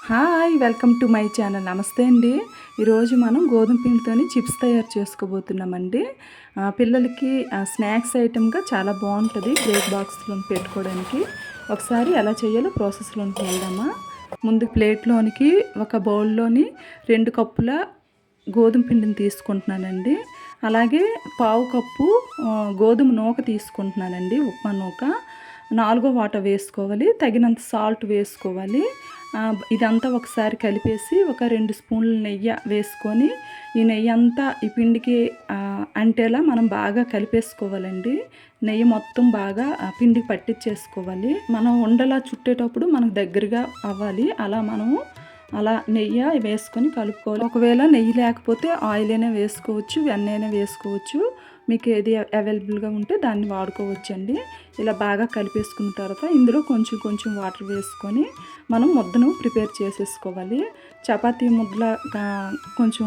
Hi welcome to my channel. నమస్తే అండి. ఈరోజు మనం గోధుమ పిండితోని చిప్స్ తయారు చేసుకోబోతున్నామండి. పిల్లలకి స్నాక్స్ ఐటెంగా చాలా బాగుంటుంది బ్రేక్ బాక్స్లో పెట్టుకోవడానికి. ఒకసారి ఎలా చేయాలో ప్రాసెస్లోనికి వెళ్దామా. ముందు ప్లేట్లోనికి ఒక బౌల్లోని 2 కప్పుల గోధుమ పిండిని తీసుకుంటున్నానండి. అలాగే పావు కప్పు గోధుమ నూక తీసుకుంటున్నానండి, ఉప్మా నూక. 4 వాటా వేసుకోవాలి, తగినంత సాల్ట్ వేసుకోవాలి. ఇదంతా ఒకసారి కలిపేసి ఒక 2 స్పూన్ల నెయ్యి వేసుకొని ఈ నెయ్యి అంతా ఈ పిండికి అంటేలా మనం బాగా కలిపేసుకోవాలండి. నెయ్యి మొత్తం బాగా పిండికి పట్టించేసుకోవాలి. మనం ఉండలా చుట్టేటప్పుడు మనకు దగ్గరగా అవ్వాలి. అలా నెయ్యి వేసుకొని కలుపుకోవాలి. ఒకవేళ నెయ్యి లేకపోతే ఆయిల్ అయినా వేసుకోవచ్చు, వెన్న అయినా వేసుకోవచ్చు. మీకు ఏది అవైలబుల్గా ఉంటే దాన్ని వాడుకోవచ్చండి. ఇలా బాగా కలిపేసుకున్న తర్వాత ఇందులో కొంచెం కొంచెం వాటర్ వేసుకొని మనం ముద్దను ప్రిపేర్ చేసేసుకోవాలి. చపాతీ ముద్దలా కొంచెం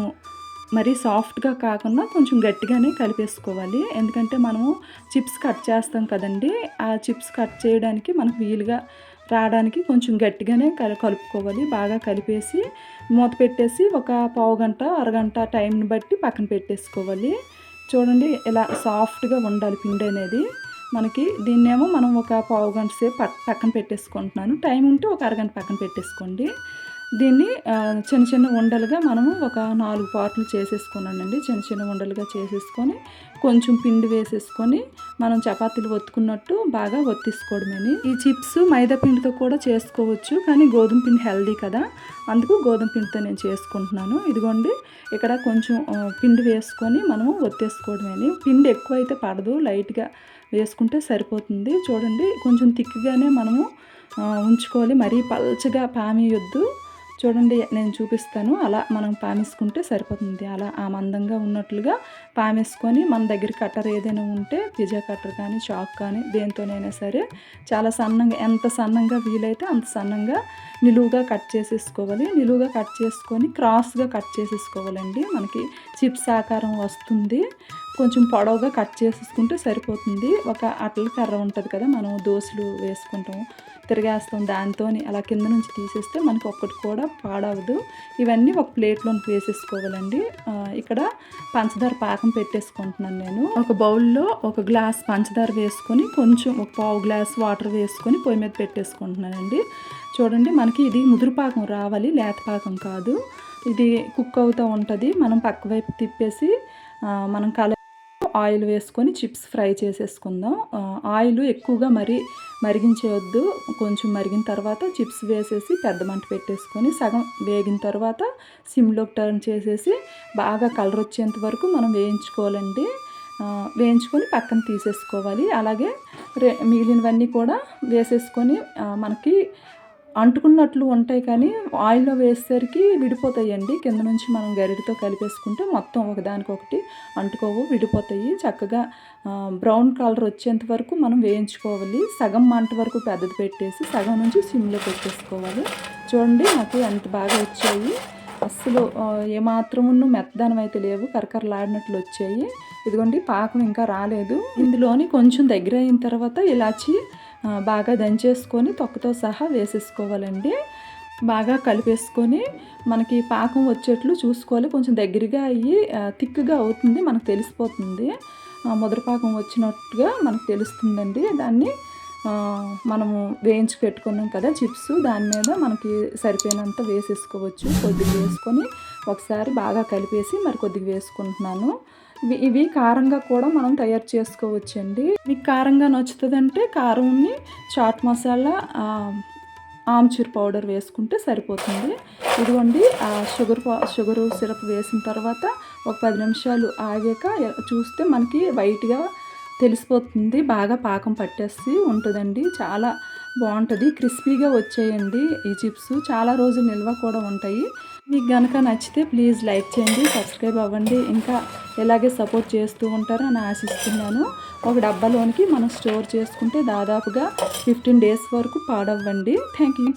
మరీ సాఫ్ట్గా కాకుండా కొంచెం గట్టిగానే కలిపేసుకోవాలి. ఎందుకంటే మనము చిప్స్ కట్ చేస్తాం కదండి, ఆ చిప్స్ కట్ చేయడానికి మనకు వీలుగా రావడానికి కొంచెం గట్టిగానే కలుపుకోవాలి. బాగా కలిపేసి మూత పెట్టేసి ఒక పావు గంట అరగంట టైంని బట్టి పక్కన పెట్టేసుకోవాలి. చూడండి, ఇలా సాఫ్ట్గా ఉండాలి పిండి అనేది మనకి. దీన్నేమో మనం ఒక పావు గంట సేపు పక్కన పెట్టేసుకుంటున్నాను. టైం ఉంటే ఒక అరగంట పక్కన పెట్టేసుకోండి. దీన్ని చిన్న చిన్న ఉండలుగా మనము ఒక 4 పార్ట్లు చేసేసుకున్నానండి. చిన్న చిన్న ఉండలుగా చేసేసుకొని కొంచెం పిండి వేసేసుకొని మనం చపాతీలు ఒత్తుకున్నట్టు బాగా ఒత్తేసుకోవడమని. ఈ చిప్స్ మైదా పిండితో కూడా చేసుకోవచ్చు, కానీ గోధుమ పిండి హెల్దీ కదా, అందుకు గోధుమ పిండితో నేను చేసుకుంటున్నాను. ఇదిగోండి, ఇక్కడ కొంచెం పిండి వేసుకొని మనము ఒత్తేసుకోవడమని. పిండి ఎక్కువ అయితే పడదు, లైట్గా వేసుకుంటే సరిపోతుంది. చూడండి, కొంచెం థిక్గానే మనము ఉంచుకోవాలి, మరీ పల్చగా పామేయొద్దు. చూడండి, నేను చూపిస్తాను. అలా మనం పామేసుకుంటే సరిపోతుంది. అలా ఆ మందంగా ఉన్నట్లుగా పామేసుకొని మన దగ్గర కట్టర్ ఏదైనా ఉంటే పిజ్జా కట్టర్ కానీ చాక్ కానీ దేంతోనైనా సరే చాలా సన్నంగా, ఎంత సన్నంగా వీలైతే అంత సన్నంగా నిలువుగా కట్ చేసేసుకోవాలి. నిలువుగా కట్ చేసుకొని క్రాస్గా కట్ చేసేసుకోవాలండి. మనకి చిప్స్ ఆకారం వస్తుంది. కొంచెం పొడవుగా కట్ చేసేసుకుంటే సరిపోతుంది. ఒక అట్ల కర్ర ఉంటుంది కదా, మనం దోశలు వేసుకుంటాం, తిరిగేస్తాం, దాంతో అలా కింద నుంచి తీసేస్తే మనకి ఒక్కటి కూడా పాడవదు. ఇవన్నీ ఒక ప్లేట్లోకి వేసేసుకోవాలండి. ఇక్కడ పంచదార పాకం పెట్టేసుకుంటున్నాను నేను. ఒక బౌల్లో 1 గ్లాస్ పంచదార వేసుకొని కొంచెం ఒక పావు గ్లాస్ వాటర్ వేసుకొని పొయ్యి మీద పెట్టేసుకుంటున్నానండి. చూడండి, మనకి ఇది ముదురు పాకం రావాలి, లేత పాకం కాదు. ఇది కుక్ అవుతూ ఉంటుంది. మనం పక్క వైపు తిప్పేసి మనం ఆయిల్ వేసుకొని చిప్స్ ఫ్రై చేసేసుకుందాం. ఆయిల్ ఎక్కువగా మరిగించేయొద్దు. కొంచెం మరిగిన తర్వాత చిప్స్ వేసేసి పెద్ద మంట పెట్టేసుకొని సగం వేగిన తర్వాత సిమ్లోకి టర్న్ చేసేసి బాగా కలర్ వచ్చేంత వరకు మనం వేయించుకోవాలండి. వేయించుకొని పక్కన తీసేసుకోవాలి. అలాగే మిగిలినవన్నీ కూడా వేసేసుకొని మనకి అంటుకున్నట్లు ఉంటాయి, కానీ ఆయిల్లో వేసేసరికి విడిపోతాయండి. కింద నుంచి మనం గరిటతో కలిపేసుకుంటే మొత్తం ఒకదానికొకటి అంటుకోవు, విడిపోతాయి. చక్కగా బ్రౌన్ కలర్ వచ్చేంత వరకు మనం వేయించుకోవాలి. సగం మంట వరకు పెద్దది పెట్టేసి సగం నుంచి సిమ్లో పెట్టేసుకోవాలి. చూడండి, నాకు ఎంత బాగా వచ్చాయి. అస్సలు ఏమాత్రమును మెత్తదనం అయితే లేవు, కరకరలాడినట్లు వచ్చాయి. ఇదిగోండి, పాకం ఇంకా రాలేదు. ఇందులోని కొంచెం దగ్గర అయిన తర్వాత ఇలాచి బాగా దంచేసుకొని తొక్కతో సహా వేసేసుకోవాలండి. బాగా కలిపేసుకొని మనకి పాకం వచ్చేట్లు చూసుకోవాలి. కొంచెం దగ్గరగా అయ్యి థిక్గా అవుతుంది, మనకు తెలిసిపోతుంది. ముద్రపాకం వచ్చినట్టుగా మనకు తెలుస్తుందండి. దాన్ని మనము వేయించి పెట్టుకున్నాం కదా చిప్స్, దాని మీద మనకి సరిపోయినంత వేసేసుకోవచ్చు. కొద్దిగా వేసుకొని ఒకసారి బాగా కలిపేసి మరి కొద్దిగా వేసుకుంటున్నాను. ఇవి కారంగా కూడా మనం తయారు చేసుకోవచ్చండి. మీకు కారంగా నచ్చుతుందంటే కారంని చాట్ మసాలా, ఆమ్చూర్ పౌడర్ వేసుకుంటే సరిపోతుంది. ఇదిగోండి, షుగరు సిరప్ వేసిన తర్వాత ఒక 10 నిమిషాలు ఆగాక చూస్తే మనకి వైట్గా తెలిసిపోతుంది. బాగా పాకం పట్టేసి ఉంటుందండి. చాలా బాగుంటుంది. క్రిస్పీగా వచ్చేయండి ఈ చిప్స్. చాలా రోజులు నిల్వ కూడా ఉంటాయి. మీకు కనుక నచ్చితే ప్లీజ్ లైక్ చేయండి, సబ్స్క్రైబ్ అవ్వండి. ఇంకా ఇలాగే సపోర్ట్ చేస్తూ ఉంటారని ఆశిస్తున్నాను. ఒక డబ్బాలోనికి మనం స్టోర్ చేసుకుంటే దాదాపుగా 15 డేస్ వరకు పాడవ్వండి. Thank you.